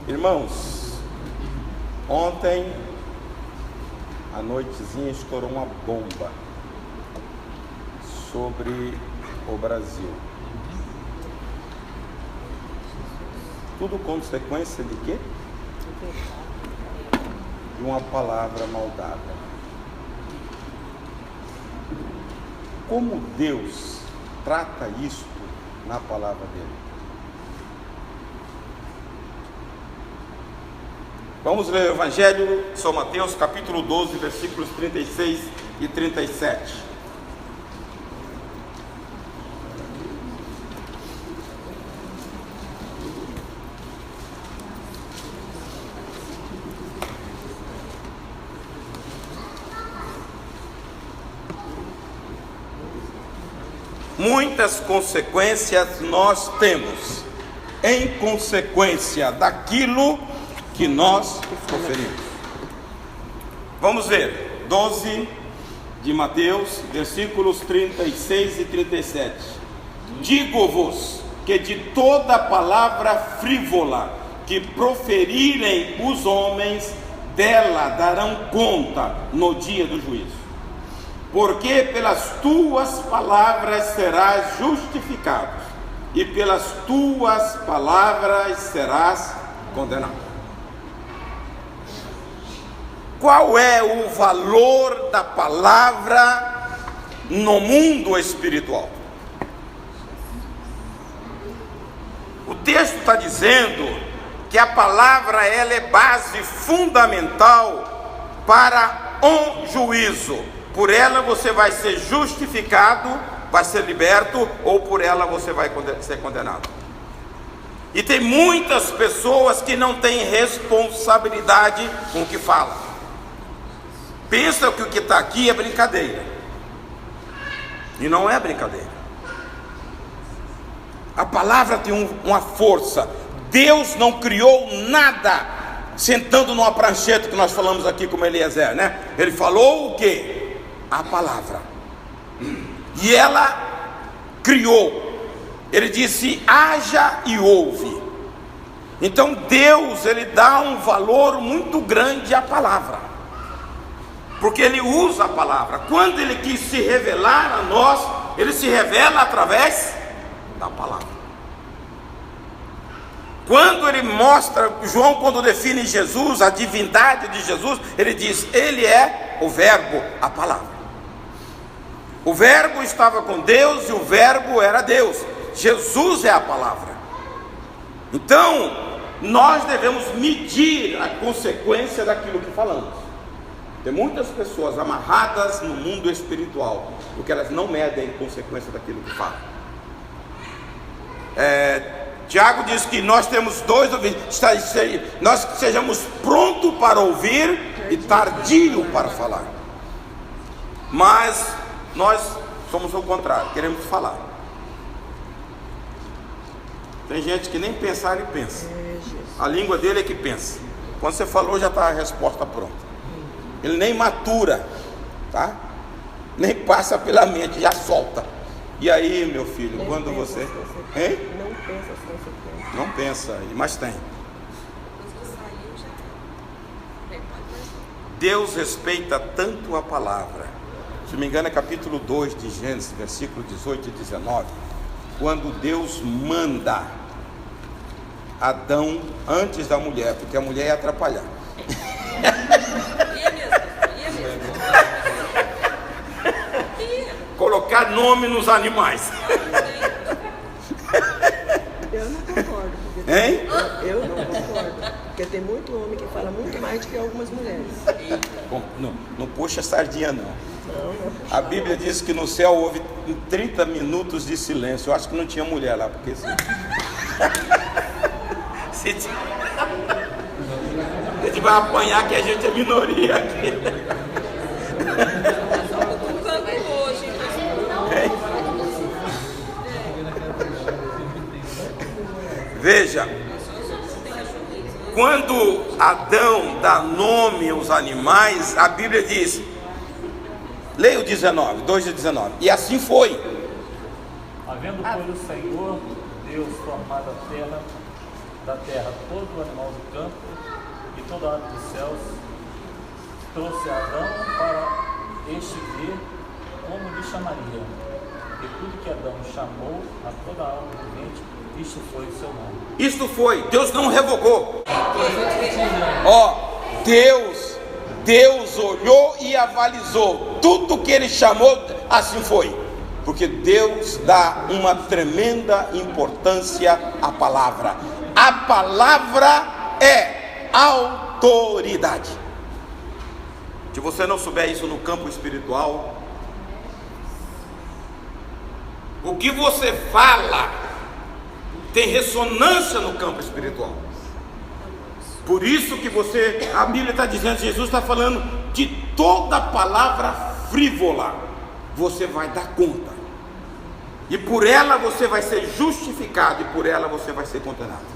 Irmãos, ontem à noitezinha estourou uma bomba sobre o Brasil. Tudo consequência de quê? De uma palavra maldada. Como Deus trata isto na palavra dele? Vamos ler o Evangelho de São Mateus, capítulo 12, versículos 36 e 37. Muitas consequências nós temos em consequência daquilo que nós proferimos. Vamos ver, 12 de Mateus, versículos 36 e 37. Digo-vos que de toda palavra frívola que proferirem os homens, dela darão conta no dia do juízo. Porque pelas tuas palavras serás justificado, e pelas tuas palavras serás condenado. Qual é o valor da palavra no mundo espiritual? O texto está dizendo que a palavra ela é base fundamental para um juízo. Por ela você vai ser justificado, vai ser liberto, ou por ela você vai ser condenado. E tem muitas pessoas que não têm responsabilidade com o que falam. Pensa que o que está aqui é brincadeira. E não é brincadeira. A palavra tem uma força. Deus não criou nada sentando numa prancheta que nós falamos aqui como Eliezer, né? Ele falou o quê? A palavra. E ela criou. Ele disse: haja e ouve. Então Deus, ele dá um valor muito grande à palavra, porque ele usa a palavra. Quando ele quis se revelar a nós, ele se revela através da palavra. Quando ele mostra, João quando define Jesus, a divindade de Jesus, ele diz: ele é o verbo, a palavra. O verbo estava com Deus e o verbo era Deus. Jesus é a palavra. Então nós devemos medir a consequência daquilo que falamos. Tem muitas pessoas amarradas no mundo espiritual, porque elas não medem a consequência daquilo que falam. Tiago diz que nós temos dois ouvidos, nós sejamos prontos para ouvir e tardio para falar. Mas nós somos o contrário, queremos falar. Tem gente que nem pensar ele pensa. A língua dele é que pensa. Quando você falou, já está a resposta pronta. Ele nem matura, tá? Nem passa pela mente, já solta. E aí, meu filho, nem quando você... Hein? Não pensa as consequências. Não pensa, mas tem. Deus respeita tanto a palavra. Se não me engano é capítulo 2 de Gênesis, versículo 18 e 19. Quando Deus manda Adão antes da mulher, porque a mulher ia atrapalhar. Colocar nome nos animais. Eu não concordo. Hein? Eu não concordo. Porque tem muito homem que fala muito mais do que algumas mulheres. Não puxa sardinha não. A Bíblia diz que no céu houve 30 minutos de silêncio. Eu acho que não tinha mulher lá, porque se a gente vai apanhar que a gente é minoria aqui. Veja, quando Adão dá nome aos animais, a Bíblia diz, leia o 19, 2 de 19, e assim foi. Havendo, pois, o Senhor Deus formado a terra da terra todo o animal do campo e toda a ave dos céus, trouxe Adão para este ver como lhe chamaria. E tudo que Adão chamou a toda a alma vivente, isto foi o seu nome. Isto foi, Deus não revogou. Ó, Deus olhou e avalizou tudo que ele chamou, assim foi. Porque Deus dá uma tremenda importância à palavra. A palavra é autoridade. Se você não souber isso no campo espiritual, o que você fala tem ressonância no campo espiritual. Por isso que a Bíblia está dizendo, Jesus está falando de toda palavra frívola, você vai dar conta. E por ela você vai ser justificado e por ela você vai ser condenado.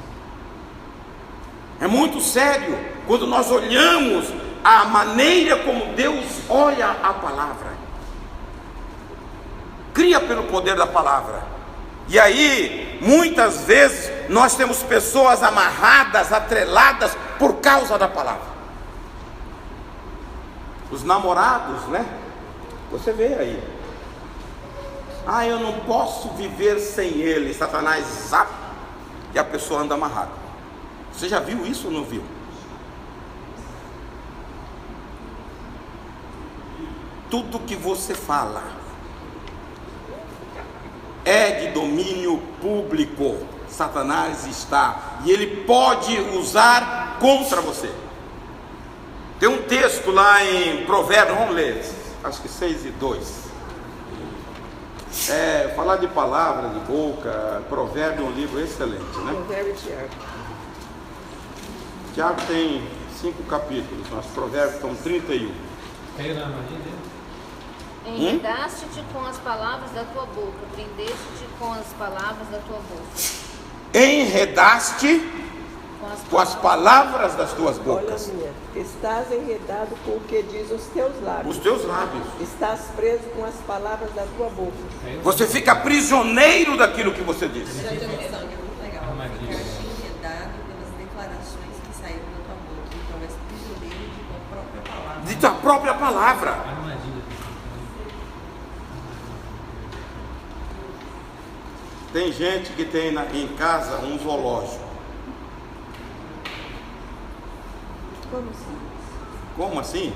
É muito sério quando nós olhamos a maneira como Deus olha a palavra. Cria pelo poder da palavra. E aí, muitas vezes, nós temos pessoas amarradas, atreladas por causa da palavra. Os namorados, né? Você vê aí. Eu não posso viver sem ele. Satanás zap, e a pessoa anda amarrada. Você já viu isso ou não viu? Tudo que você fala é de domínio público. Satanás está, e ele pode usar contra você. Tem um texto lá em Provérbios, vamos ler, acho que 6:2. Falar de palavra, de boca, Provérbio é um livro excelente, né? Provérbio e Tiago. Tiago tem 5 capítulos, mas Provérbios estão 31. Enredaste-te com as palavras da tua boca, prendeste-te com as palavras da tua boca. Enredaste com as palavras das tuas bocas. Olha minha, estás enredado com o que diz os teus lábios. Os teus lábios. Estás preso com as palavras da tua boca. Você fica prisioneiro daquilo que você diz. Essa definição é muito legal. Ficaste enredado pelas declarações que saíram da tua boca. Então, és prisioneiro de tua própria palavra. De tua própria palavra. Tem gente que tem em casa um zoológico. Como assim? Como assim?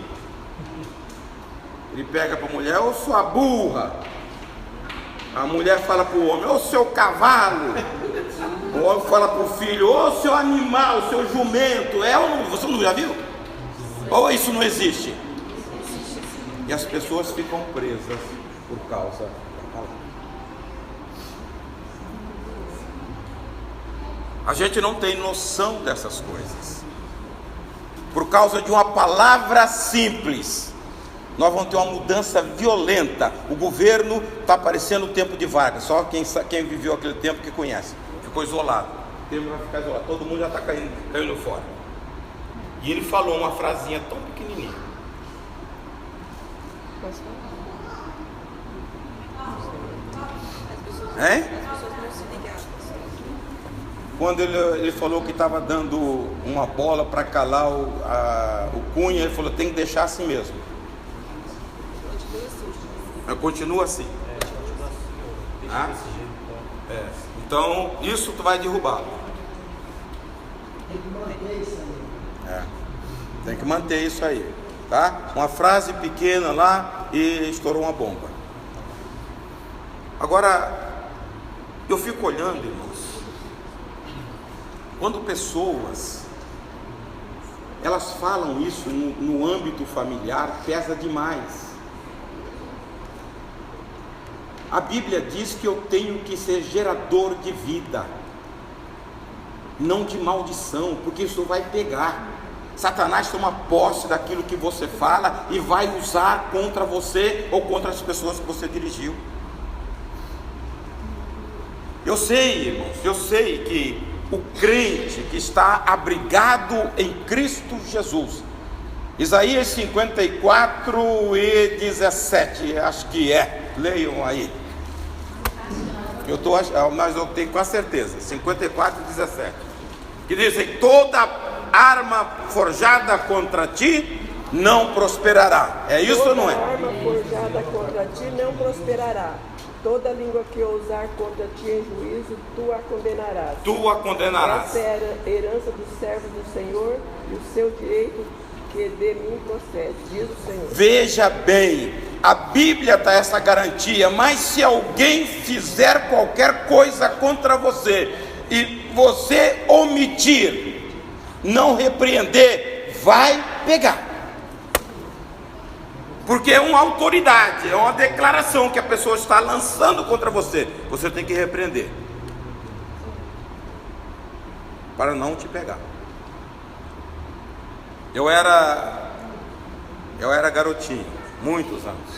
Ele pega para a mulher, ô sua burra. A mulher fala para o homem, ô seu cavalo. O homem fala para o filho, ô seu animal, seu jumento. Você não já viu? Ou isso não existe? E as pessoas ficam presas por causa da palavra. A gente não tem noção dessas coisas. Por causa de uma palavra simples, nós vamos ter uma mudança violenta. O governo está parecendo o tempo de Vargas. Só quem viveu aquele tempo que conhece. Ficou isolado. O tempo vai ficar isolado. Todo mundo já está caindo fora. E ele falou uma frasinha tão pequenininha. Posso falar? Hein? Quando ele falou que estava dando uma bola para calar o Cunha, ele falou, tem que deixar assim mesmo. Continua assim. Então, isso tu vai derrubar. Tem que manter isso aí. Tá? Uma frase pequena lá e estourou uma bomba. Agora, eu fico olhando, irmãos. Quando pessoas, elas falam isso no âmbito familiar, pesa demais. A Bíblia diz que eu tenho que ser gerador de vida, não de maldição, porque isso vai pegar. Satanás toma posse daquilo que você fala e vai usar contra você ou contra as pessoas que você dirigiu. Eu sei, irmãos, eu sei que o crente que está abrigado em Cristo Jesus, Isaías 54:17, acho que leiam aí. Mas eu tenho com certeza, 54:17. que dizem: toda arma forjada contra ti não prosperará. É isso ou não é? Toda arma forjada contra ti não prosperará. Toda língua que ousar contra ti em juízo, tu a condenarás. Tu a condenarás. Essa é a herança dos servos do Senhor e o seu direito que de mim procede, diz o Senhor. Veja bem, a Bíblia dá essa garantia, mas se alguém fizer qualquer coisa contra você e você omitir, não repreender, vai pegar. Porque é uma autoridade, é uma declaração que a pessoa está lançando contra você. Você tem que repreender para não te pegar. Eu era garotinho, muitos anos.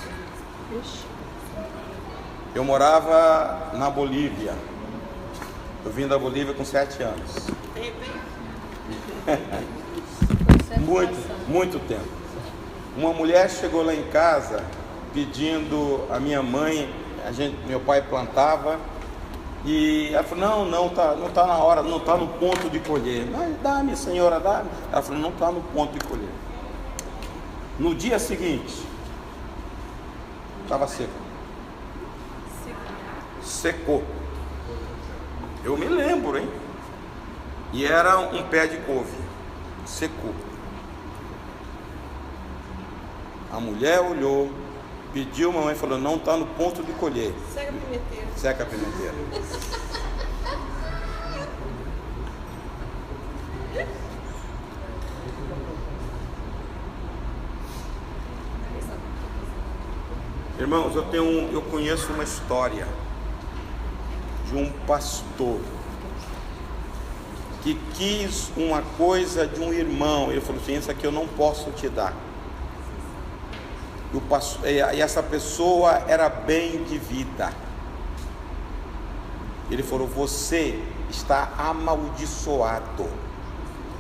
Eu morava na Bolívia. Eu vim da Bolívia com 7 anos. Muito tempo. Uma mulher chegou lá em casa pedindo a minha mãe, meu pai plantava, e ela falou: não tá na hora, não está no ponto de colher. Mas dá-me, senhora, dá-me. Ela falou: não está no ponto de colher. No dia seguinte, estava seco. Secou. Eu me lembro, hein? E era um pé de couve. Secou. A mulher olhou, pediu a mamãe e falou: não está no ponto de colher. Seca a pimenteira. Seca a pimenteira. Irmãos, eu conheço uma história de um pastor que quis uma coisa de um irmão. Ele falou assim: isso aqui eu não posso te dar. E essa pessoa era bem de vida. Ele falou: você está amaldiçoado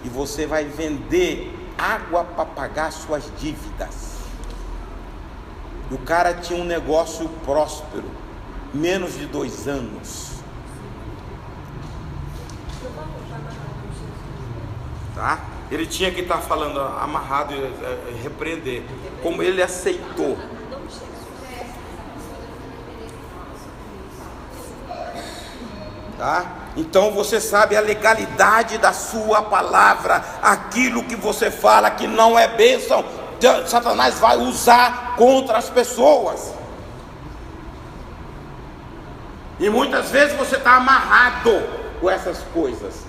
e você vai vender água para pagar suas dívidas. O cara tinha um negócio próspero, menos de 2 anos. Tá? Ele tinha que estar falando amarrado e repreender. Como ele aceitou. Tá? Então você sabe a legalidade da sua palavra. Aquilo que você fala que não é bênção, Satanás vai usar contra as pessoas. E muitas vezes você está amarrado com essas coisas.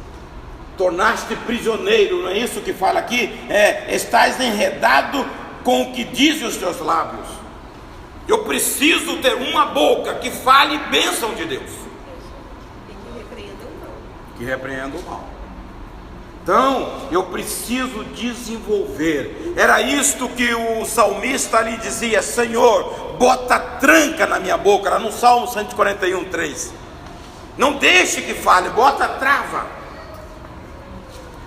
Tornaste prisioneiro, não é isso que fala aqui? Estás enredado com o que dizem os teus lábios. Eu preciso ter uma boca que fale bênção de Deus. Que repreenda o mal. Então, eu preciso desenvolver. Era isto que o salmista lhe dizia: Senhor, bota tranca na minha boca. Era no Salmo 141:3. Não deixe que fale, bota trava.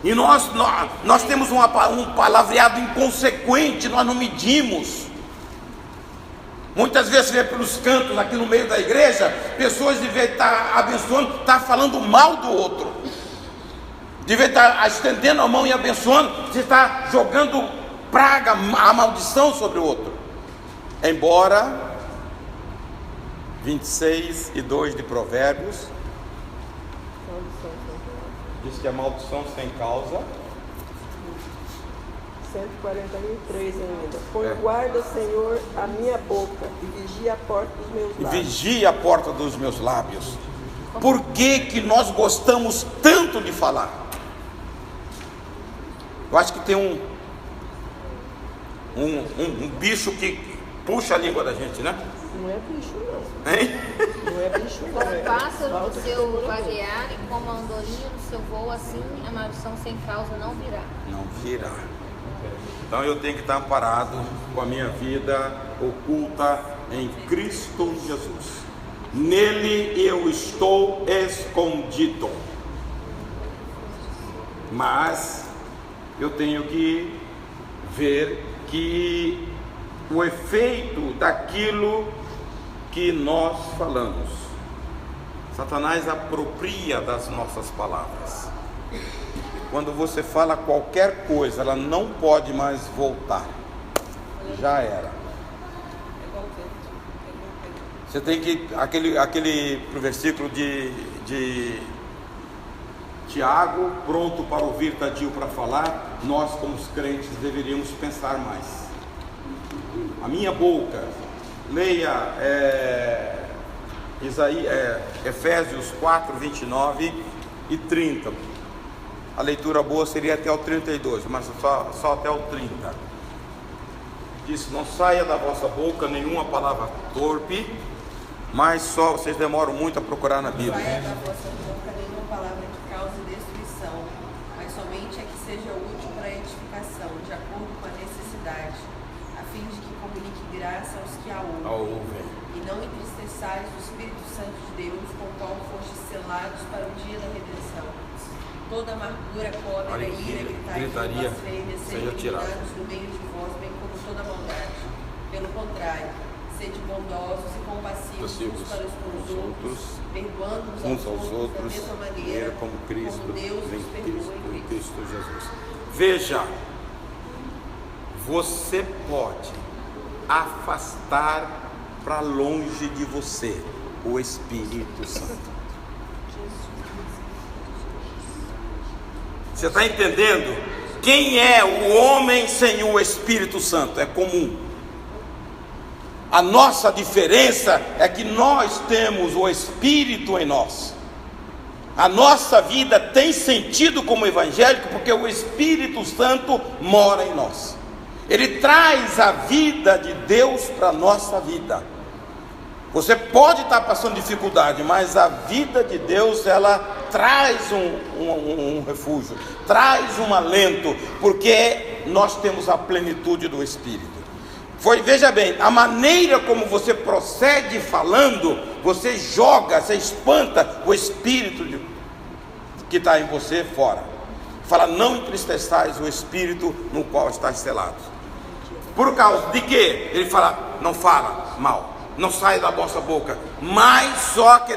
E nós temos um palavreado inconsequente, nós não medimos. Muitas vezes você vê pelos cantos aqui no meio da igreja, pessoas de vez de estar abençoando, estar falando mal do outro. De vez de estar estendendo a mão e abençoando, você está jogando praga, a maldição sobre o outro. Embora 26:2 de Provérbios diz que a maldição sem causa. 141:3 ainda. Põe guarda, Senhor, a minha boca e vigia a porta dos meus lábios. Vigia a porta dos meus lábios. Por que nós gostamos tanto de falar? Eu acho que tem um bicho que puxa a língua da gente, né? Não é bicho, não. Hein? Não é bicho, não. Como pássaro no seu vaguear e como a andorinha no seu voo, assim a maldição sem causa não virá. Não virá. Então eu tenho que estar amparado com a minha vida oculta em Cristo Jesus. Nele eu estou escondido. Mas eu tenho que ver que o efeito daquilo que nós falamos. Satanás apropria das nossas palavras. quando você fala qualquer coisa, ela não pode mais voltar. Já era. Você tem que, aquele pro versículo de Tiago, pronto para ouvir, tardio para falar. Nós, como os crentes, deveríamos pensar mais. A minha boca, leia Efésios 4, 29 e 30. A leitura boa seria até o 32, mas só até o 30. Diz: não saia da vossa boca nenhuma palavra torpe, mas só, vocês demoram muito a procurar na Bíblia. Não saia da vossa boca nenhuma palavra que cause destruição, mas somente a que seja útil para a edificação, de acordo com a necessidade, a fim de que comunique graça aos que a ouvem. E não entristeçais o Espírito Santo de Deus, com o qual fostes selados para o dia da redenção. Toda amargura, cólera, ira, gritaria, blasfêmia, sejam tirados do meio de vós, bem como toda maldade. Pelo contrário, sede bondosos e compassivos uns para com os outros, perdoando-nos uns aos outros, da mesma maneira como Cristo Deus nos perdoa em Cristo Jesus. Veja, você pode afastar para longe de você o Espírito Santo. Você está entendendo? Quem é o homem sem o Espírito Santo? É comum. A nossa diferença é que nós temos o Espírito em nós. A nossa vida tem sentido como evangélico porque o Espírito Santo mora em nós. Ele traz a vida de Deus para a nossa vida. Você pode estar passando dificuldade, mas a vida de Deus, ela traz um refúgio, traz um alento, porque nós temos a plenitude do Espírito. Veja bem, a maneira como você procede falando, você joga, você espanta o Espírito que está em você fora. Fala: não entristeçais o Espírito no qual estás selado. Por causa de quê? Ele fala: não fala mal, não sai da vossa boca, mas só que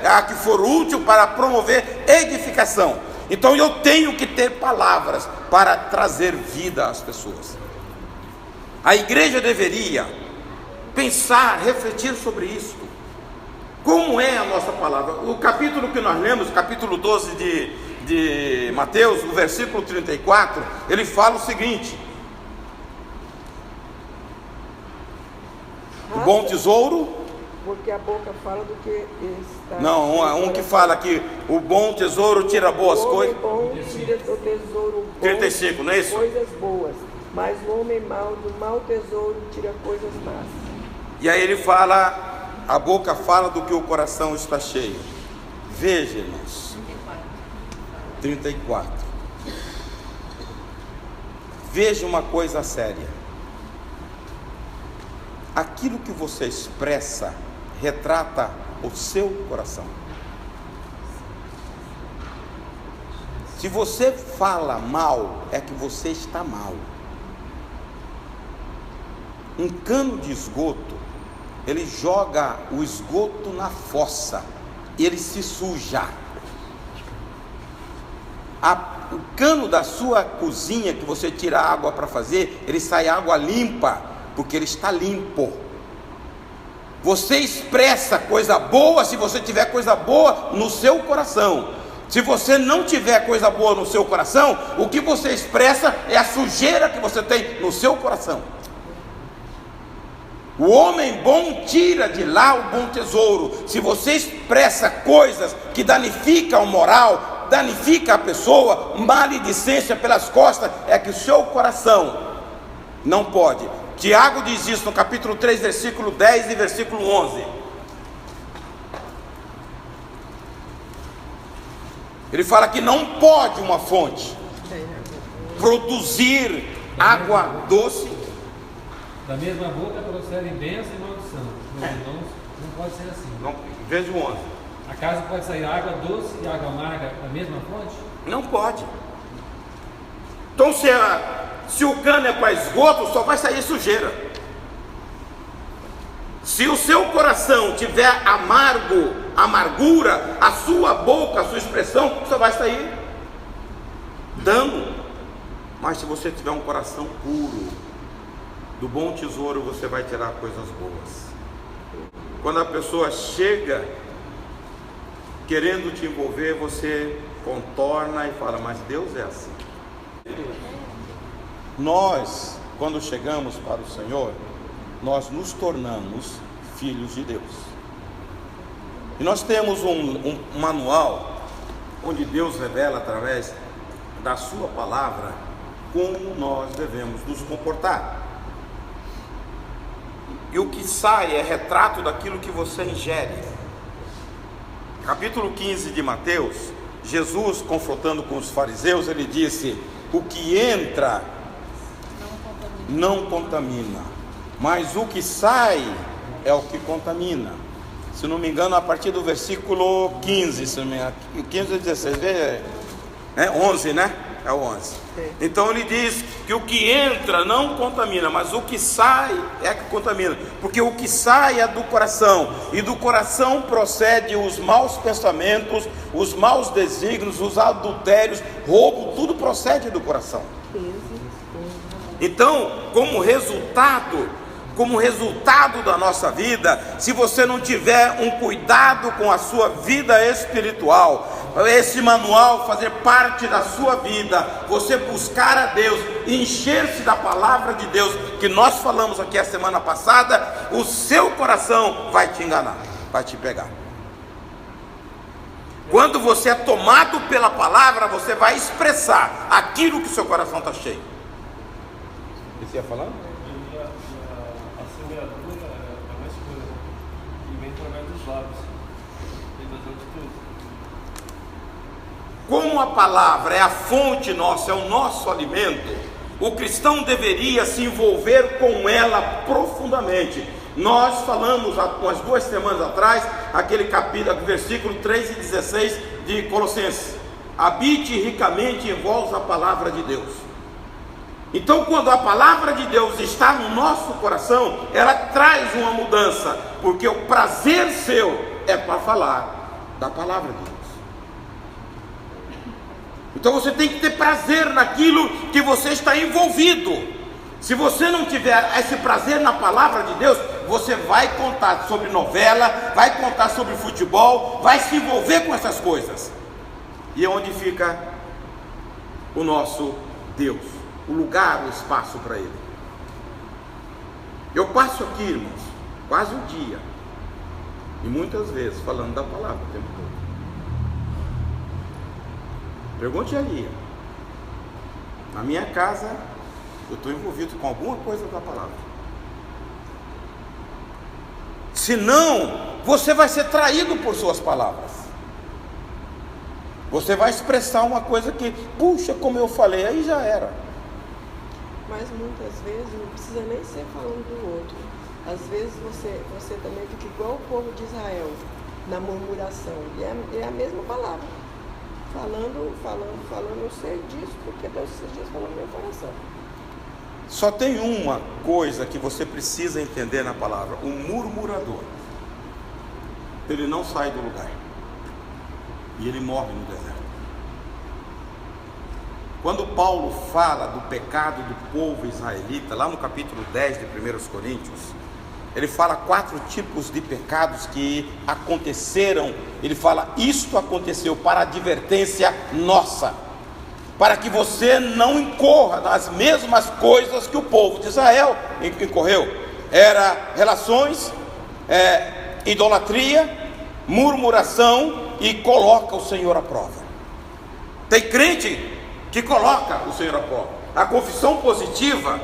a que for útil para promover edificação. Então eu tenho que ter palavras para trazer vida às pessoas. A igreja deveria pensar, refletir sobre isso. Como é a nossa palavra? O capítulo que nós lemos, capítulo 12 de Mateus, o versículo 34, ele fala o seguinte: o bom tesouro, porque a boca fala do que está. Não, um que fala que o bom tesouro tira boas coisas. O homem bom tira do tesouro bom 35, não é isso? coisas boas, mas o homem mau do mau tesouro tira coisas más. E aí ele fala: a boca fala do que o coração está cheio. Veja, irmãos, 34. Veja uma coisa séria. Aquilo que você expressa retrata o seu coração. Se você fala mal, é que você está mal. Um cano de esgoto, ele joga o esgoto na fossa, ele se suja. O cano da sua cozinha que você tira água para fazer, ele sai água limpa, porque ele está limpo. Você expressa coisa boa se você tiver coisa boa no seu coração. Se você não tiver coisa boa no seu coração, o que você expressa é a sujeira que você tem no seu coração. O homem bom tira de lá o bom tesouro. Se você expressa coisas que danificam a moral, danifica a pessoa, maledicência pelas costas, é que o seu coração não pode. Tiago diz isso no capítulo 3, versículo 10 e versículo 11. Ele fala que não pode uma fonte produzir água doce. Da mesma boca procedem bênção e maldição. Meus irmãos, não pode ser assim. Não, veja o 11. Acaso pode sair água doce e água amarga da mesma fonte? Não pode. Então se o cano é para esgoto, só vai sair sujeira. Se o seu coração tiver amargura, a sua boca, a sua expressão, só vai sair dano. Mas se você tiver um coração puro, do bom tesouro você vai tirar coisas boas. Quando a pessoa chega querendo te envolver, você contorna e fala, mas Deus é assim. Nós, quando chegamos para o Senhor, nós nos tornamos filhos de Deus. E nós temos um manual onde Deus revela através da sua palavra como nós devemos nos comportar. E o que sai é retrato daquilo que você ingere. Capítulo 15 de Mateus, Jesus confrontando com os fariseus, ele disse: o que entra não contamina, mas o que sai é o que contamina. Se não me engano, a partir do versículo 15, se não me engano, 15 ou 16, 11, né? É o 11. Então ele diz que o que entra não contamina, mas o que sai é que contamina, porque o que sai é do coração, e do coração procede os maus pensamentos, os maus desígnios, os adultérios, roubo, tudo procede do coração. Então, como resultado da nossa vida, se você não tiver um cuidado com a sua vida espiritual, esse manual fazer parte da sua vida, você buscar a Deus, encher-se da palavra de Deus, que nós falamos aqui a semana passada, o seu coração vai te enganar, vai te pegar. Quando você é tomado pela palavra, você vai expressar aquilo que o seu coração está cheio. Você ia falando? A semeadura é uma escolha e vem através dos lábios. Como a palavra é a fonte nossa, é o nosso alimento, o cristão deveria se envolver com ela profundamente. Nós falamos há umas 2 semanas atrás, aquele capítulo, versículo 3 e 16 de Colossenses: habite ricamente em vós a palavra de Deus. Então, quando a palavra de Deus está no nosso coração, ela traz uma mudança, porque o prazer seu é para falar da palavra de Deus. Então você tem que ter prazer naquilo que você está envolvido. Se você não tiver esse prazer na palavra de Deus, você vai contar sobre novela, vai contar sobre futebol, vai se envolver com essas coisas. E é onde fica o nosso Deus, o lugar, o espaço para Ele. Eu passo aqui, irmãos, quase um dia, e muitas vezes falando da palavra o tempo todo. Pergunte ali. Na minha casa, eu estou envolvido com alguma coisa da palavra. Senão, você vai ser traído por suas palavras. Você vai expressar uma coisa que, puxa, como eu falei, aí já era. Mas muitas vezes não precisa nem ser falando do outro. Às vezes você também fica igual o povo de Israel, na murmuração. E é a mesma palavra. Falando, eu sei disso, porque Deus esses dias falou no meu coração. Só tem uma coisa que você precisa entender na palavra: o murmurador, ele não sai do lugar, e ele morre no deserto. Quando Paulo fala do pecado do povo israelita, lá no capítulo 10 de 1 Coríntios, ele fala 4 tipos de pecados que aconteceram. Ele fala: isto aconteceu para advertência nossa, para que você não incorra nas mesmas coisas que o povo de Israel incorreu. Era relações, idolatria, murmuração, e coloca o Senhor à prova. Tem crente que coloca o Senhor à prova. A confissão positiva,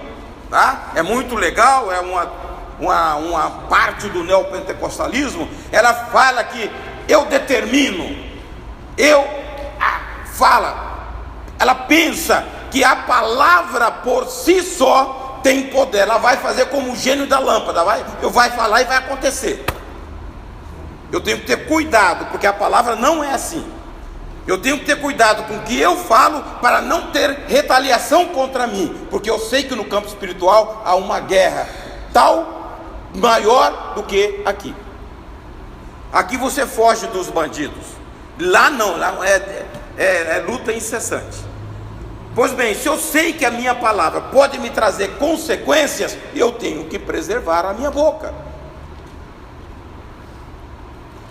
tá? É muito legal, é uma parte do neopentecostalismo. Ela fala que eu determino, ela pensa que a palavra por si só tem poder. Ela vai fazer como o gênio da lâmpada, vai falar e vai acontecer. Eu tenho que ter cuidado, porque a palavra não é assim. Eu tenho que ter cuidado com o que eu falo, para não ter retaliação contra mim, porque eu sei que no campo espiritual há uma guerra tal, maior do que aqui. Aqui você foge dos bandidos, lá não, lá é luta incessante. Pois bem, se eu sei que a minha palavra pode me trazer consequências, eu tenho que preservar a minha boca.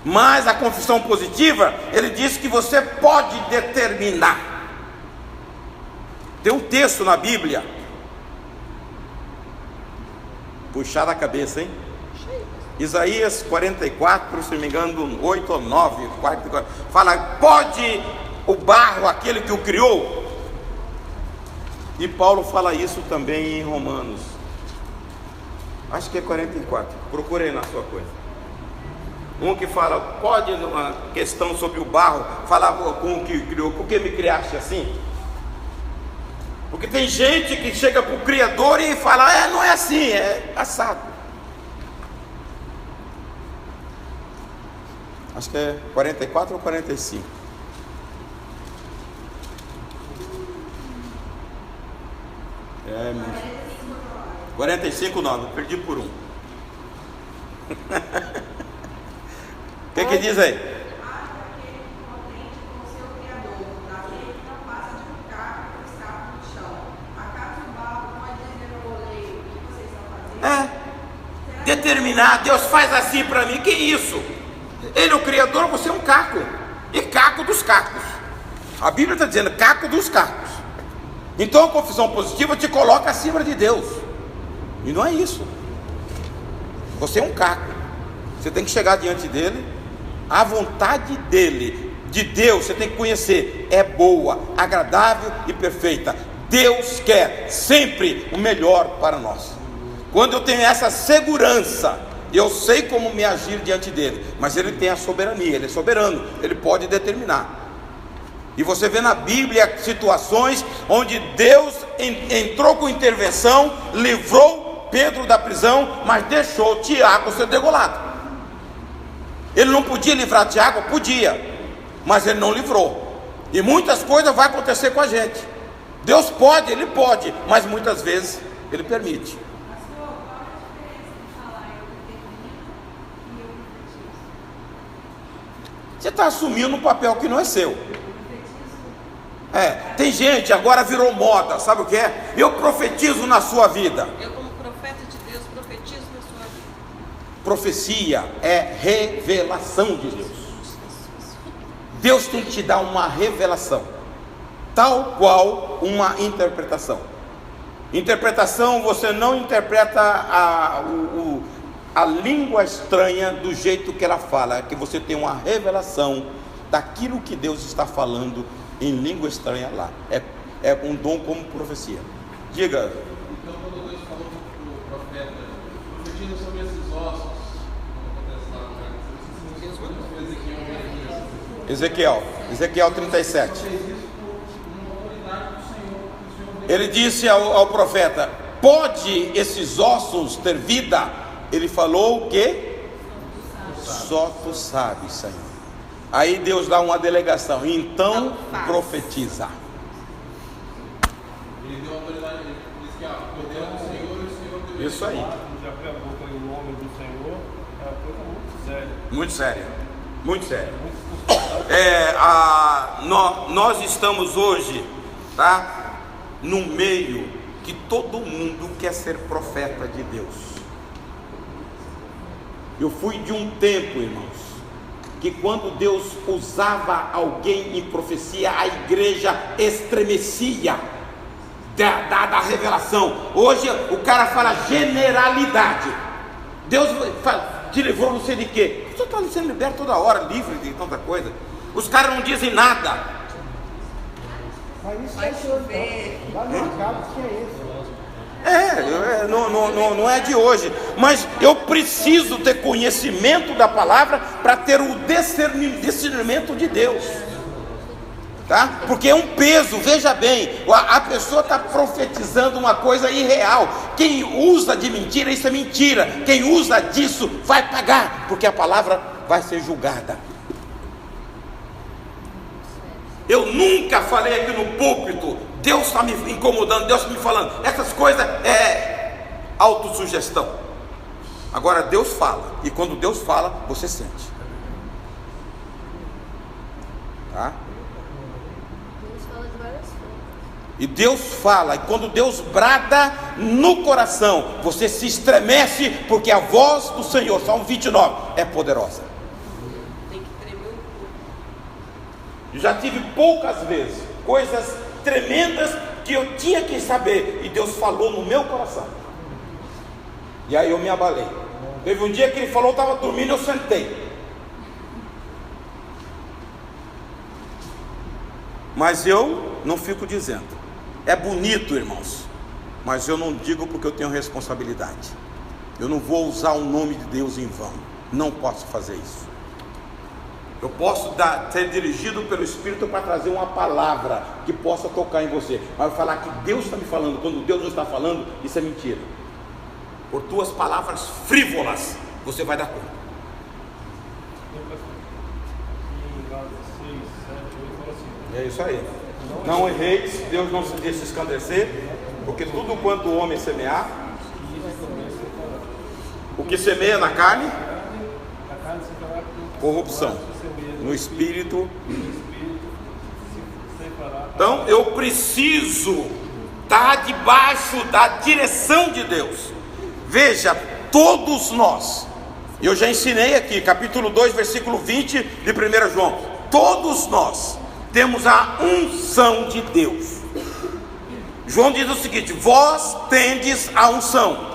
Mas a confissão positiva, ele diz que você pode determinar. Tem um texto na Bíblia, puxar a cabeça, hein? Isaías 44, se não me engano, 8 ou 9, 44, fala, pode o barro, aquele que o criou? E Paulo fala isso também em Romanos, acho que é 44, procurei na sua coisa. Um que fala, pode, uma questão sobre o barro, falar com o que criou, por que me criaste assim? Porque tem gente que chega para o Criador e fala, não é assim, é assado. Acho que é 44 ou 45. É, 45 não, perdi por um. O que diz aí? Determinar, Deus faz assim para mim, que isso? Ele é o Criador, você é um caco, e caco dos cacos. A Bíblia está dizendo caco dos cacos. Então a confissão positiva te coloca acima de Deus, e não é isso. Você é um caco, você tem que chegar diante dele, a vontade dele, de Deus, você tem que conhecer, é boa, agradável e perfeita. Deus quer sempre o melhor para nós. Quando eu tenho essa segurança, eu sei como me agir diante dele, mas ele tem a soberania, ele é soberano, ele pode determinar. E você vê na Bíblia situações onde Deus entrou com intervenção, livrou Pedro da prisão, mas deixou Tiago ser degolado. Ele não podia livrar Tiago? Podia, mas ele não livrou. E muitas coisas vão acontecer com a gente. Deus pode, ele pode, mas muitas vezes ele permite. Você está assumindo um papel que não é seu. Tem gente, agora virou moda, sabe o que é? Eu profetizo na sua vida. Eu, como profeta de Deus, profetizo na sua vida. Profecia é revelação de Deus. Deus tem que te dar uma revelação, tal qual uma interpretação. Interpretação, você não interpreta a língua estranha do jeito que ela fala, é que você tem uma revelação daquilo que Deus está falando em língua estranha lá. É um dom como profecia. Diga. Então, quando Deus falou para o profeta, profetiza sobre esses ossos, Ezequiel 37. Ele disse ao profeta, pode esses ossos ter vida? Ele falou o quê? Só tu sabes, Senhor. Aí Deus dá uma delegação, então profetiza. Ele deu autoridade, ele disse que o poder do Senhor e o Senhor deu. Isso aí. Já abrir a boca em nome do Senhor é uma coisa muito séria. Muito séria, muito séria. Nós estamos hoje, tá? Num meio que todo mundo quer ser profeta de Deus. Eu fui de um tempo, irmãos, que quando Deus usava alguém em profecia, a igreja estremecia da revelação. Hoje o cara fala generalidade. Deus te livrou não sei de quê. Você está sendo liberto toda hora, livre de tanta coisa. Os caras não dizem nada. Mas isso Vai chover. Lá no mercado tinha isso. Não é de hoje, mas eu preciso ter conhecimento da palavra para ter o discernimento de Deus, tá? Porque é um peso, veja bem, a pessoa está profetizando uma coisa irreal. Quem usa de mentira, isso é mentira. Quem usa disso vai pagar, porque a palavra vai ser julgada. Eu nunca falei aqui no púlpito, Deus está me incomodando, Deus está me falando, essas coisas é autossugestão. Agora Deus fala, e quando Deus fala, você sente, tá? Deus fala de várias formas. E Deus fala, e quando Deus brada no coração, você se estremece, porque a voz do Senhor, Salmo 29, é poderosa. Tem que tremer um pouco. Eu já tive poucas vezes coisas tremendas que eu tinha que saber, e Deus falou no meu coração. E aí eu me abalei. Teve um dia que Ele falou, eu estava dormindo, eu sentei. Mas eu não fico dizendo. É bonito, irmãos, mas eu não digo porque eu tenho responsabilidade. Eu não vou usar o nome de Deus em vão. Não posso fazer isso. Eu posso ser dirigido pelo Espírito para trazer uma palavra que possa tocar em você. Mas eu falar que Deus está me falando, quando Deus não está falando, isso é mentira. Por tuas palavras frívolas, você vai dar conta. Em Gálatas 6, 7, 8 fala assim: É isso aí. Não erreis, Deus não se deixe escandrecer, porque tudo quanto o homem semear, o que semeia na carne, corrupção, no espírito. Então eu preciso estar debaixo da direção de Deus. Veja, todos nós, eu já ensinei aqui, capítulo 2, versículo 20 de 1 João, todos nós temos a unção de Deus. João diz o seguinte: vós tendes a unção.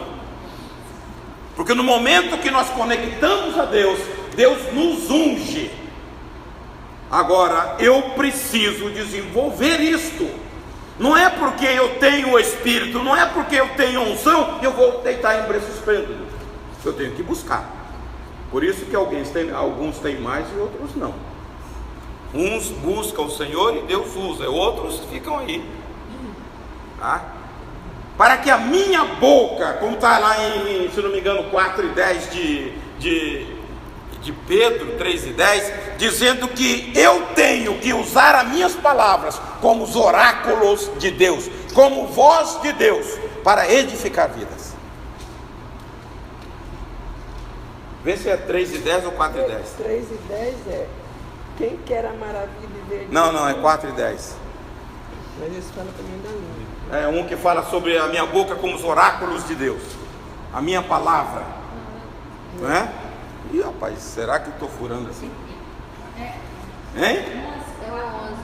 Porque no momento que nós conectamos a Deus, Deus nos unge. Agora, eu preciso desenvolver isto. Não é porque eu tenho o Espírito, não é porque eu tenho unção, eu vou deitar em berço esplêndido. Eu tenho que buscar. Por isso que alguns têm mais e outros não. Uns buscam o Senhor e Deus usa, outros ficam aí. Tá? Para que a minha boca, como está lá em, se não me engano, 4:10 de Pedro, 3:10, dizendo que eu tenho que usar as minhas palavras como os oráculos de Deus, como voz de Deus, para edificar vidas. Vê se é 3:10 ou 4:10. 3:10 é: quem quer a maravilha e ver. Não, é 4:10. Mas isso fala também da língua. É um que fala sobre a minha boca como os oráculos de Deus, a minha palavra, não é? Ih, rapaz, será que eu estou furando assim? Hein?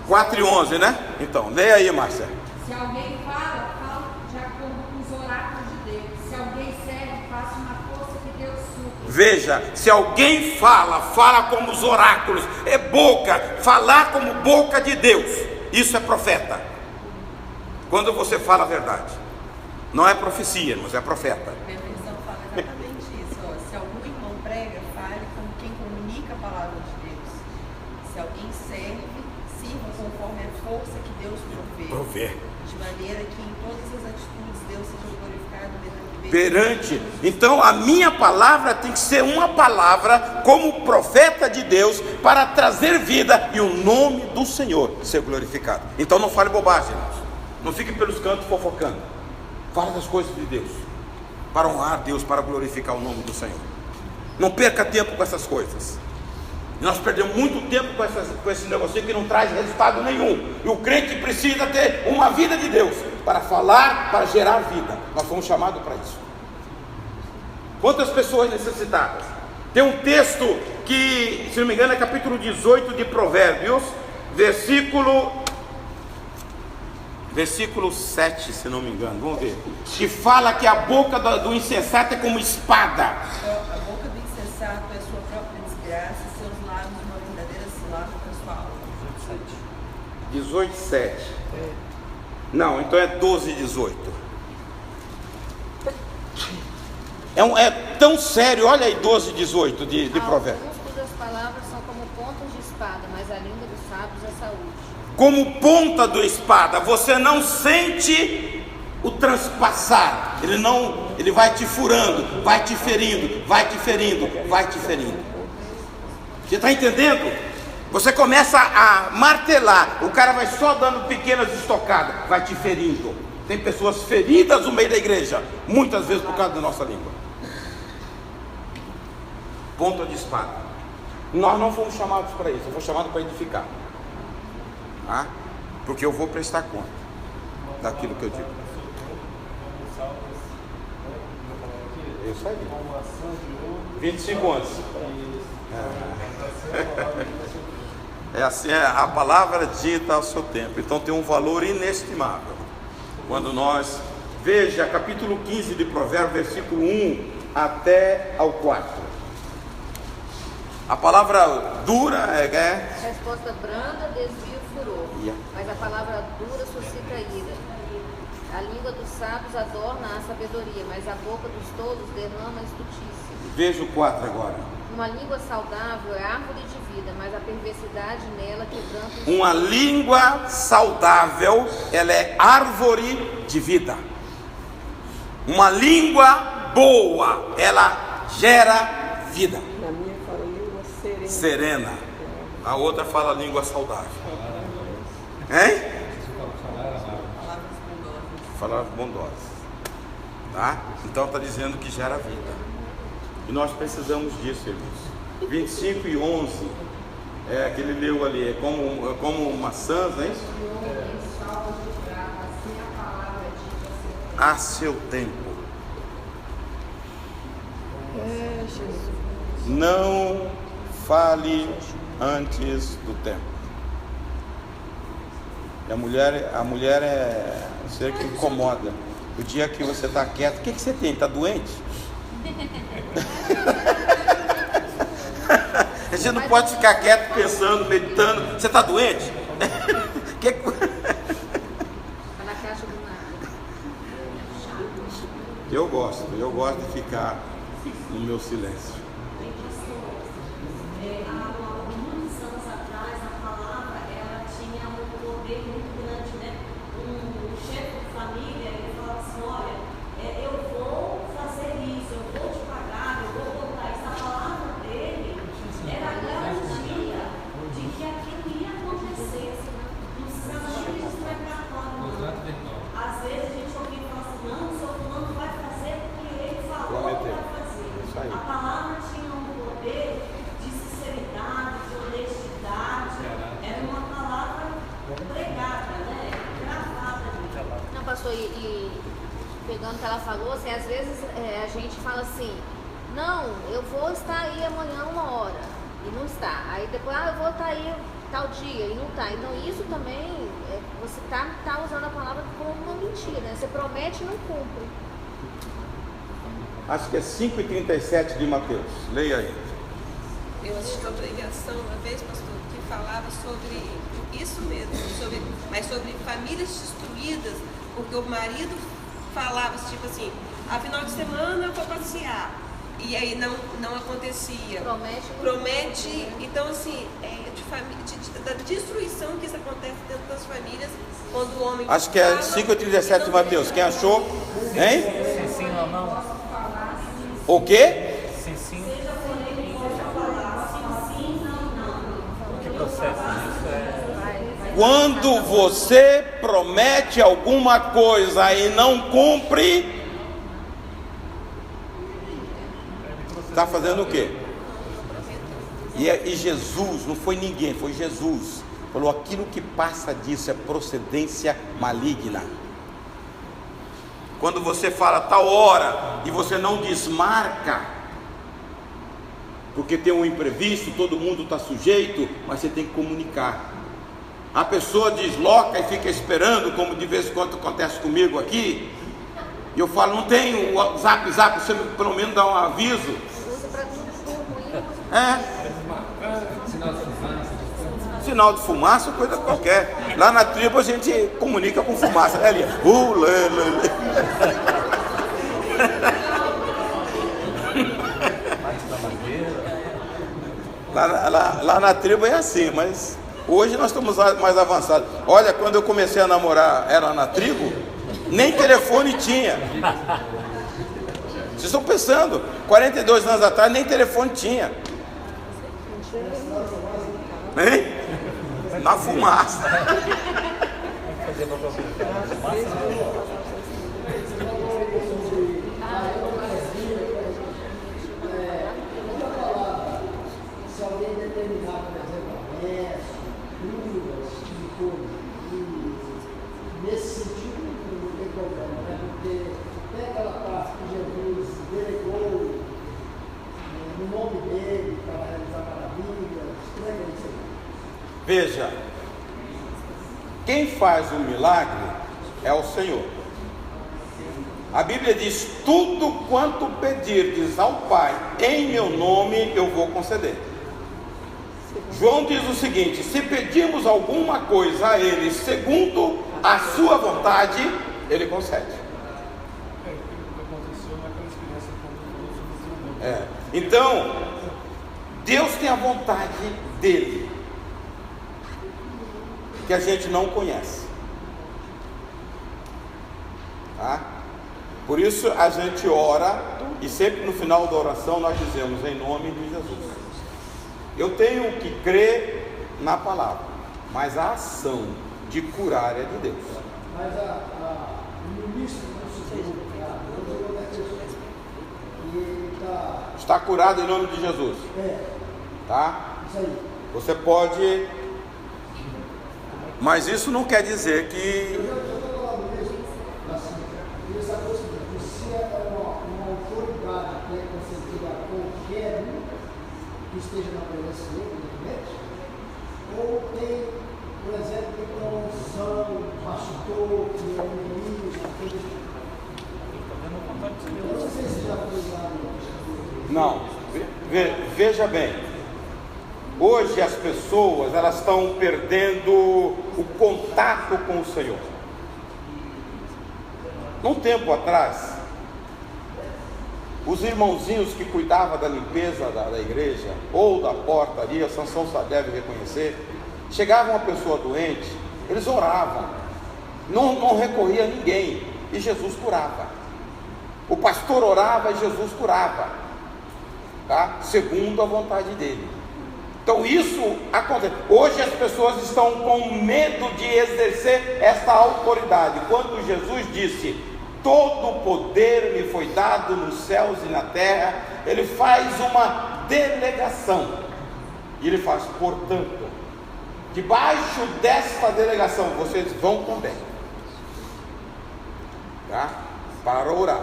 4:11, né? Então, leia aí, Márcia. Se alguém fala, fala de acordo com os oráculos de Deus. Se alguém serve, faça uma força que Deus supre. Veja, se alguém fala como os oráculos, é boca, falar como boca de Deus, isso é profeta. Quando você fala a verdade, não é profecia, mas é profeta. Minha versão fala exatamente isso. Ó. Se algum irmão prega, fale como quem comunica a palavra de Deus. Se alguém serve, sirva conforme a força que Deus provê. De maneira que em todas as atitudes Deus seja glorificado perante. Então a minha palavra tem que ser uma palavra como profeta de Deus, para trazer vida e o nome do Senhor ser glorificado. Então não fale bobagem, irmãos. Não fique pelos cantos fofocando. Fale das coisas de Deus, para honrar Deus, para glorificar o nome do Senhor. Não perca tempo com essas coisas. Nós perdemos muito tempo com esse negócio que não traz resultado nenhum. E o crente precisa ter uma vida de Deus, para falar, para gerar vida. Nós fomos chamados para isso. Quantas pessoas necessitadas? Tem um texto que, se não me engano, é capítulo 18 de Provérbios, versículo 7, se não me engano, vamos ver, que fala que a boca do insensato é como espada. A boca do insensato é sua própria desgraça, e seus lábios uma verdadeira cilada para sua alma. 18:7. Não, então é 12:18. É tão sério, olha aí 12:18 de Provérbios. Alguns cujas palavras são como pontas de espada, mas a língua dos sábios é saúde. Como ponta do espada, você não sente o transpassar, ele vai te furando, vai te ferindo, vai te ferindo, vai te ferindo. Você está entendendo? Você começa a martelar, o cara vai só dando pequenas estocadas, vai te ferindo. Tem pessoas feridas no meio da igreja, muitas vezes por causa da nossa língua. Ponta de espada. Nós não fomos chamados para isso, eu fui chamado para edificar. Porque eu vou prestar conta. daquilo que eu digo. Isso aí. 25 anos. É assim, a palavra dita ao seu tempo. Então tem um valor inestimável. Quando nós... Veja, capítulo 15 de Provérbios, versículo 1 até ao 4. A palavra dura é... Resposta branda desvia o furor, mas a palavra dura suscita ira. A língua dos sábios adorna a sabedoria, mas a boca dos tolos derrama a estultícia. Veja o 4 agora. Uma língua saudável é árvore de vida, mas a perversidade nela quebranta. Uma língua saudável, ela é árvore de vida. Uma língua boa, ela gera vida. Na minha fala língua serena. Serena. A outra fala língua saudável. Hein? Palavras bondosas. Tá? Então está dizendo que gera vida. E nós precisamos disso, irmãos. 25 e 11. É aquele leu ali. É como maçãs, não é isso? A seu tempo. Não fale antes do tempo. E a mulher é um ser que incomoda. O dia que você está quieto, o que você tem? Está doente? A gente não pode ficar quieto pensando, meditando. Você está doente? Eu gosto de ficar no meu silêncio. Há muitos anos atrás, a palavra ela tinha um poder muito grande, né? Um chefe de família, ele falava assim, olha, eu vou fazer isso, eu vou te pagar, eu vou contar isso. A palavra dele era a garantia de que aquilo ia acontecer. Não precisava nem registrar cartório. Às vezes a gente ouvia e falava assim, não, o seu fulano vai fazer porque ele falou que vai fazer. A palavra tinha um poder de sinceridade, de honestidade. Era uma palavra pregada, né? Gravada ali. Não, pastor, e pegando o que ela falou, assim, às vezes a gente fala assim, não, eu vou estar aí amanhã 1h, e não está. Aí depois, eu vou estar aí tal dia, e não está. Então isso também, você está usando a palavra como uma mentira, né? Você promete e não cumpre. Acho que é 5h37 de Mateus. Leia aí. Eu assisti uma pregação uma vez, pastor, que falava sobre isso mesmo, mas sobre famílias destruídas, porque o marido falava tipo assim, final de semana eu vou passear, e aí não acontecia. Promete, então assim, da destruição que isso acontece dentro das famílias, quando o homem acho que é 5h37 de Mateus. Quem achou? Hein? Sim ou não? O quê? Sim. O que processa isso é... Quando você promete alguma coisa e não cumpre, está fazendo o quê? E Jesus, não foi ninguém, foi Jesus. Falou, aquilo que passa disso é procedência maligna. Quando você fala tal hora e você não desmarca, porque tem um imprevisto, todo mundo está sujeito, mas você tem que comunicar. A pessoa desloca e fica esperando, como de vez em quando acontece comigo aqui, e eu falo, não tem o zap, você pelo menos dá um aviso. Sinal de fumaça, coisa qualquer. Lá na tribo a gente comunica com fumaça, né, Lia? Lá na tribo é assim, mas hoje nós estamos mais avançados. Olha, quando eu comecei a namorar ela na tribo, nem telefone tinha. Vocês estão pensando, 42 anos atrás nem telefone tinha. Hein? Na fumaça. Se alguém determinar, por exemplo, cruas, nesse sentido, Veja, quem faz o milagre é o Senhor. A Bíblia diz: tudo quanto pedirdes ao Pai em meu nome eu vou conceder. João diz o seguinte: se pedirmos alguma coisa a Ele segundo a sua vontade, Ele concede. Então, Deus tem a vontade dele, que a gente não conhece, tá? Por isso a gente ora, e sempre no final da oração nós dizemos: em nome de Jesus. Eu tenho que crer na palavra, mas a ação de curar é de Deus. Mas o ministro não se está curado em nome de Jesus. Tá? Isso aí. Você pode, mas isso não quer dizer que. Se é uma autoridade que é concedida a qualquer um que esteja na presença dele, ou tem, por exemplo, tem uma unção, pastor, que é um ministro, eu não sei se já foi lá. Não, veja bem, hoje as pessoas elas estão perdendo o contato com o Senhor. Um tempo atrás, os irmãozinhos que cuidavam da limpeza da igreja ou da portaria, a Sansão deve reconhecer, chegava uma pessoa doente, eles oravam, não recorria a ninguém, e Jesus curava. O pastor orava e Jesus curava, tá? Segundo a vontade dele. Então isso acontece. Hoje as pessoas estão com medo de exercer essa autoridade, quando Jesus disse: todo poder me foi dado nos céus e na terra. Ele faz uma delegação, e ele faz: portanto, debaixo desta delegação vocês vão também, tá? Para orar.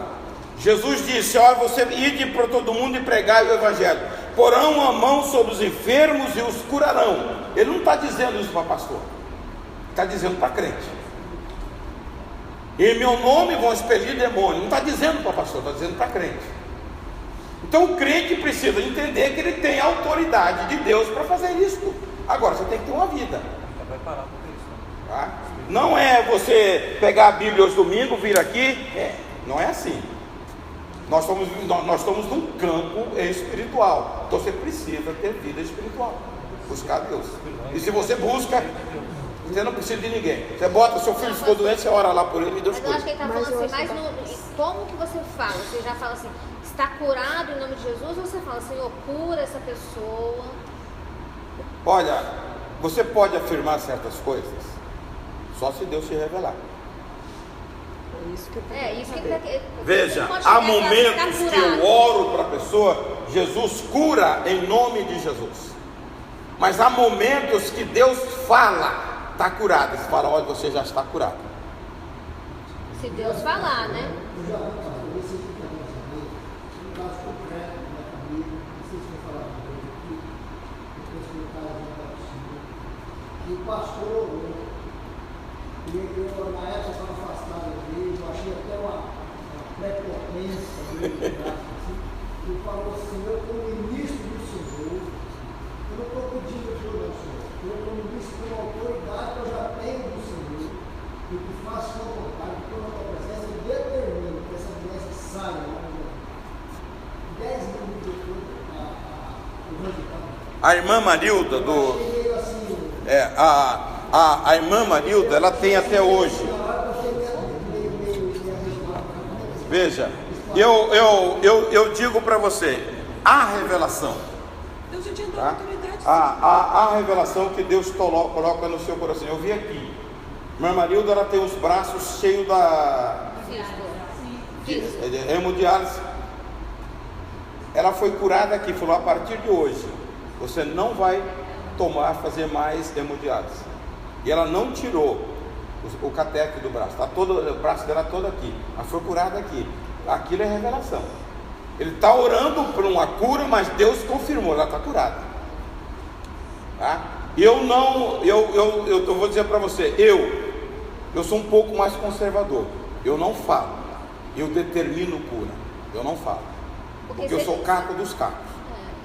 Jesus disse: olha, você ide para todo mundo e pregai o evangelho, porão a mão sobre os enfermos e os curarão. Ele não está dizendo isso para pastor, está dizendo para crente. Em meu nome vão expelir demônio. Não está dizendo para pastor, está dizendo para crente. Então o crente precisa entender que ele tem a autoridade de Deus para fazer isso. Agora você tem que ter uma vida, tá? Não é você pegar a Bíblia hoje domingo, vir aqui, não é assim. Nós estamos num campo espiritual, então você precisa ter vida espiritual, buscar Deus. E se você busca, você não precisa de ninguém. Você bota, seu filho ficou doente, você ora lá por ele e Deus cura. Mas eu acho que ele está falando assim, como que você fala? Você já fala assim: está curado em nome de Jesus? Ou você fala: Senhor, cura essa pessoa? Olha, você pode afirmar certas coisas só se Deus te revelar. Isso que ele quer. Veja, há momentos que eu oro para a pessoa, Jesus cura em nome de Jesus. Mas há momentos que Deus fala: está curado. Você fala: olha, você já está curado. Se Deus falar, né? E o pastor, eu na época estava afastado dele, eu achei até uma prepotência dele, assim, ele falou assim: eu como ministro do Senhor, eu não estou pedindo ajuda ao Senhor, eu como ministro com uma autoridade que eu já tenho do Senhor, e que faço com a vontade, que na tua presença eu determino que essa doença saia lá no 10 minutos depois o resultado. A irmã Marilda a irmã Marilda, ela tem até hoje. Veja, eu digo para você, a revelação, tá? A revelação que Deus coloca no seu coração. Eu vi aqui, a irmã Marilda, ela tem os braços cheios de hemodiálise. Ela foi curada aqui, falou: a partir de hoje você não vai fazer mais hemodiálise. E ela não tirou o catéter do braço, o braço dela todo aqui. Ela foi curada aqui. Aquilo é revelação. Ele está orando por uma cura, mas Deus confirmou, ela está curada, tá? Eu vou dizer para você, eu sou um pouco mais conservador. Eu não falo, eu determino cura. Eu não falo, porque eu sou caco dos cacos.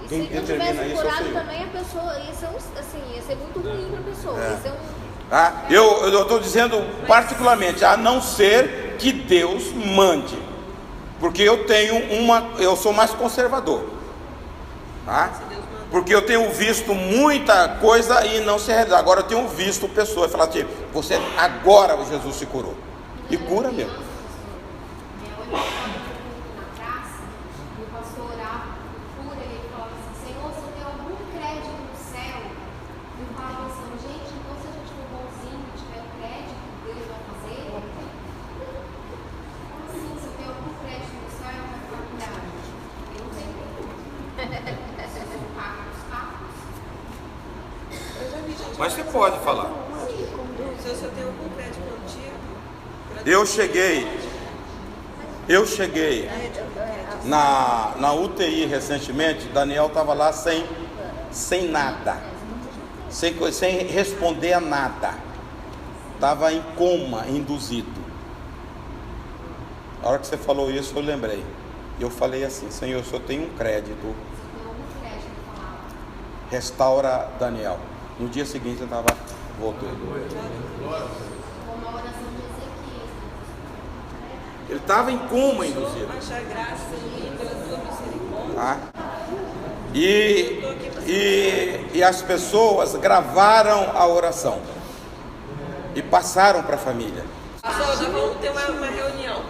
E Quem se não determina tivesse isso é o curado Senhor. também, a pessoa ia ser muito ruim para a pessoa. Ia ser Tá? Eu estou dizendo particularmente, a não ser que Deus mande, porque eu sou mais conservador, tá? Porque eu tenho visto muita coisa e não se realiza. Agora eu tenho visto pessoas falar tipo, agora o Jesus se curou, e cura mesmo. Mas você pode falar. Se você tem algum crédito contigo, eu cheguei na UTI recentemente. Daniel estava lá sem nada, sem responder a nada, estava em coma induzido. A hora que você falou isso, eu lembrei. Eu falei assim: Senhor, se eu tenho um crédito, restaura Daniel. No dia seguinte eu voltou. Ele estava em coma induzido. achar graça em mim pela tua misericórdia. Tá? E as pessoas gravaram a oração e passaram para a família. Pastor, nós vamos ter uma reunião.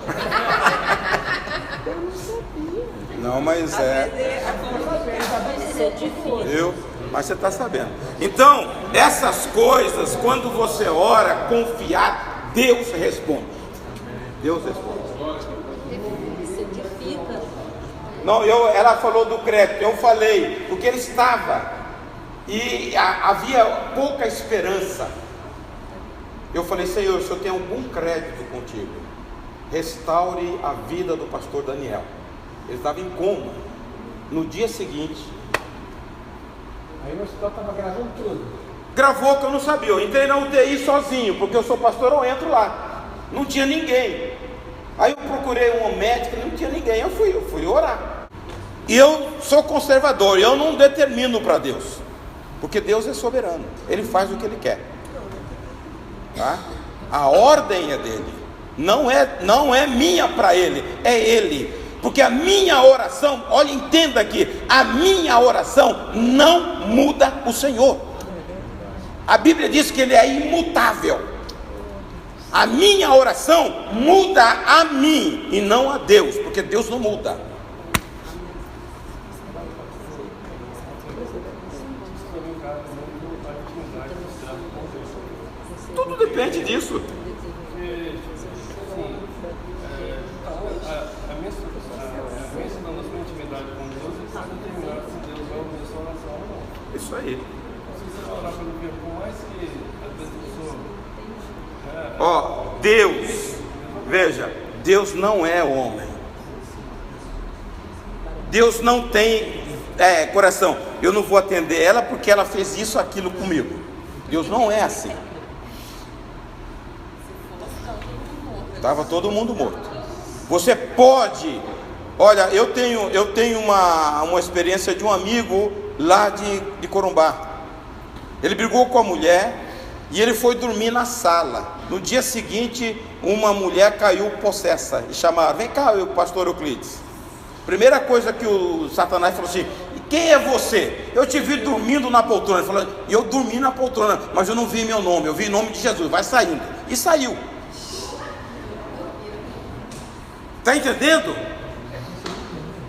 Não, mas mas você está sabendo. Então, essas coisas, quando você ora confiar, Deus responde. Deus responde. Não, ela falou do crédito, eu falei, porque ele estava e havia pouca esperança. Eu falei: Senhor, se eu tenho algum crédito contigo, restaure a vida do pastor Daniel. Ele estava em coma. No dia seguinte, aí o hospital estava gravando tudo. Gravou, que eu não sabia. Eu entrei na UTI sozinho, porque eu sou pastor, eu entro lá. Não tinha ninguém. Aí eu procurei uma médica, não tinha ninguém. Eu fui orar. E eu sou conservador, eu não determino para Deus, porque Deus é soberano, Ele faz o que Ele quer, tá? A ordem é dele, não é minha para Ele, é Ele. Porque a minha oração, olha, entenda aqui, a minha oração não muda o Senhor. A Bíblia diz que Ele é imutável. A minha oração muda a mim e não a Deus, porque Deus não muda. Tudo depende disso. Isso aí. Ó, Deus, veja, Deus não é homem. Deus não tem coração. Eu não vou atender ela porque ela fez isso, aquilo comigo. Deus não é assim. Estava todo mundo morto. Você pode. Olha, eu tenho uma experiência de um amigo lá de Corumbá. Ele brigou com a mulher e ele foi dormir na sala. No dia seguinte, uma mulher caiu possessa e chamaram: vem cá, pastor Euclides. Primeira coisa que o Satanás falou assim: quem é você? Eu te vi dormindo na poltrona. Ele falou: eu dormi na poltrona, mas eu não vi meu nome, eu vi o nome de Jesus. Vai saindo. E saiu. Está entendendo?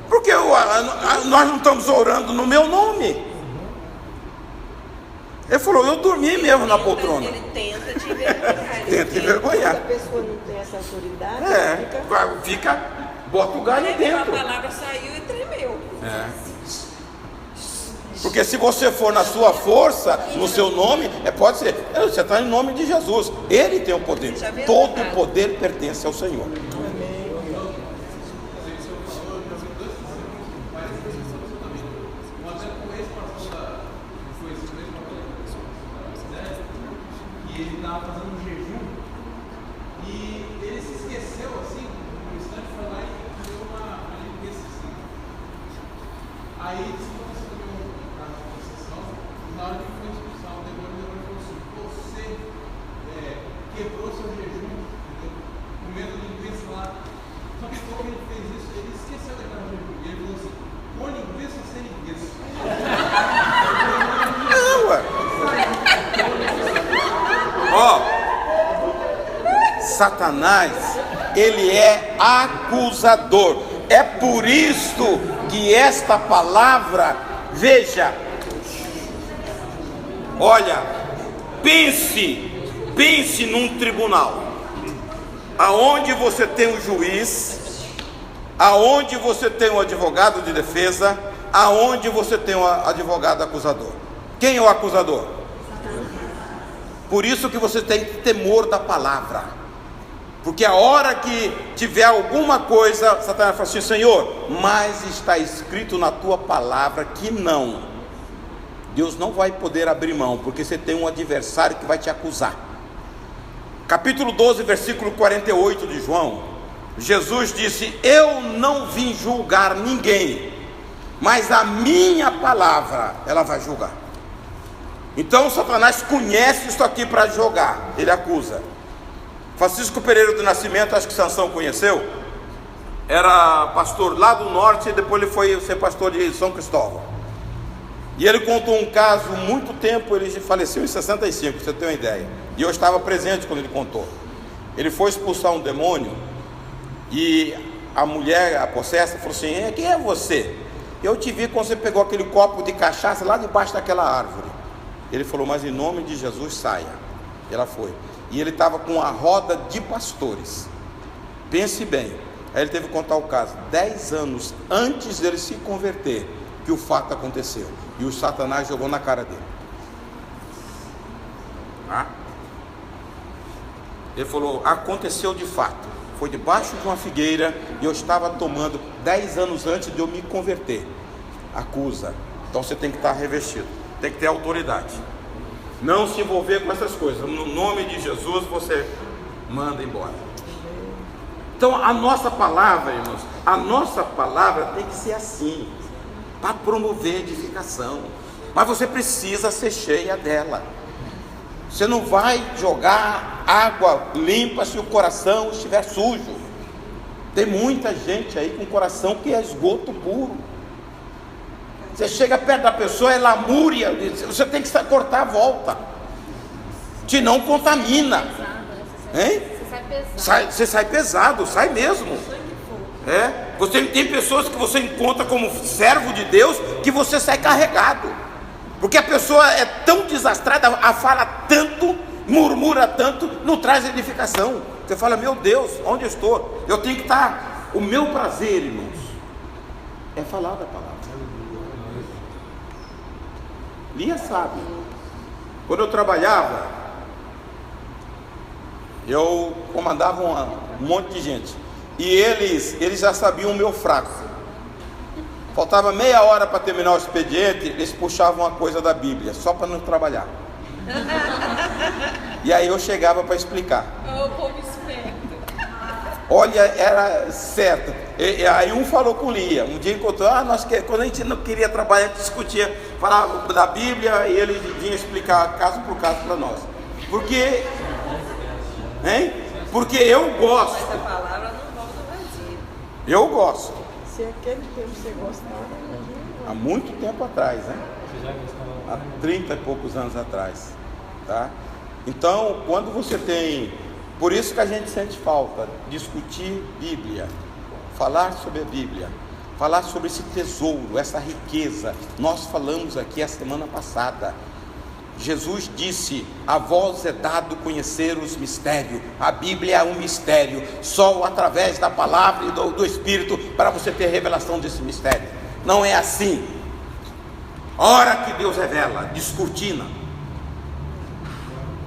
Porque nós não estamos orando no meu nome. Ele falou: eu dormi mesmo na poltrona. Ele tenta te envergonhar. Tenta envergonhar. Se a pessoa não tem essa autoridade, bota o galho dentro. A palavra saiu e tremeu. Porque se você for na sua força, no seu nome, pode ser, você está em nome de Jesus. Ele tem o poder. Todo o poder pertence ao Senhor. ele estava fazendo um jejum e ele se esqueceu assim, no instante foi lá e deu uma limpeza assim. Aí se você comeu um prato de sessão, na hora que foi expulsar o demônio falou assim: você quebrou seu jejum, entendeu? Comendo linguiça lá. Só que como ele fez isso, ele esqueceu daquela jejum. E ele falou assim: com linguiça ou sem linguiça? Não, ué. Ó, Satanás, ele é acusador. É por isso que esta palavra, veja, olha, pense num tribunal, aonde você tem um juiz, aonde você tem um advogado de defesa, aonde você tem um advogado acusador. Quem é o acusador? Por isso que você tem temor da palavra, porque a hora que tiver alguma coisa, Satanás fala assim: Senhor, mas está escrito na tua palavra que não. Deus não vai poder abrir mão, porque você tem um adversário que vai te acusar. Capítulo 12, versículo 48 de João, Jesus disse: eu não vim julgar ninguém, mas a minha palavra, ela vai julgar. Então Satanás conhece isso aqui para jogar, ele acusa. Francisco Pereira do Nascimento, acho que Sansão conheceu, era pastor lá do norte e depois ele foi ser pastor de São Cristóvão. E ele contou um caso, muito tempo, ele faleceu em 65, pra você ter uma ideia. E eu estava presente quando ele contou. Ele foi expulsar um demônio e a mulher, a possessa, falou assim: quem é você? Eu te vi quando você pegou aquele copo de cachaça lá debaixo daquela árvore. Ele falou: mas em nome de Jesus saia. E ela foi. E ele estava com a roda de pastores. Pense bem. Aí ele teve que contar o caso. 10 anos antes dele se converter, que o fato aconteceu. E o Satanás jogou na cara dele. Ele falou: aconteceu de fato. Foi debaixo de uma figueira e eu estava tomando 10 anos antes de eu me converter. Acusa. Então você tem que estar revestido, tem que ter autoridade. Não se envolver com essas coisas. No nome de Jesus você manda embora. Então a nossa palavra, irmãos, a nossa palavra tem que ser assim, para promover edificação. Mas você precisa ser cheia dela. Você não vai jogar água limpa se o coração estiver sujo. Tem muita gente aí com coração que é esgoto puro. Você chega perto da pessoa, é lamúria, você tem que cortar a volta, te não contamina, hein? Você sai pesado, sai mesmo. Você tem pessoas que você encontra como servo de Deus, que você sai carregado, porque a pessoa é tão desastrada, fala tanto, murmura tanto, não traz edificação. Você fala: meu Deus, onde eu estou? Eu tenho que estar. O meu prazer, irmãos, é falar da palavra. Lia sabe, quando eu trabalhava, eu comandava um monte de gente, e eles já sabiam o meu fraco. Faltava meia hora para terminar o expediente, eles puxavam uma coisa da Bíblia, só para não trabalhar. E aí eu chegava para explicar. O povo esperto. Olha, era certo. E aí um falou com Lia, um dia encontrou, quando a gente não queria trabalhar, a gente discutia, falava da Bíblia, e ele vinha explicar caso por caso para nós. Porque eu gosto. Essa palavra não volta vazia. Eu gosto. Se aquele tempo você gostava, Há muito tempo atrás, né? Há 30 e poucos anos atrás, tá? Então, quando você tem... Por isso que a gente sente falta, discutir Bíblia, falar sobre a Bíblia, falar sobre esse tesouro, essa riqueza. Nós falamos aqui a semana passada. Jesus disse: a vós é dado conhecer os mistérios. A Bíblia é um mistério, só através da palavra e do Espírito para você ter revelação desse mistério. Não é assim. Hora que Deus revela, descortina.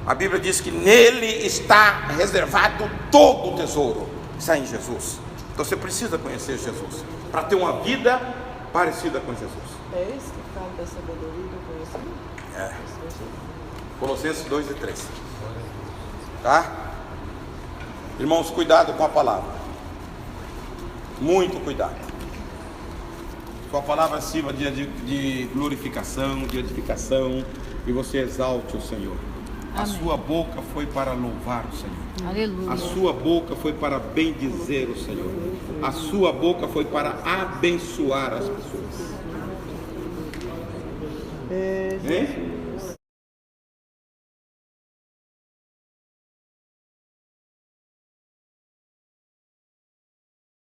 A Bíblia diz que nele está reservado todo o tesouro. Está em Jesus. Então você precisa conhecer Jesus para ter uma vida parecida com Jesus. É isso que fala da sabedoria e do conhecimento? Colossenses 2 e 3. Tá? Irmãos, cuidado com a palavra. Muito cuidado. Com a palavra sirva de glorificação, de edificação, e você exalte o Senhor. A sua boca foi para louvar o Senhor. Aleluia. A sua boca foi para bendizer o Senhor. A sua boca foi para abençoar as pessoas. Hein?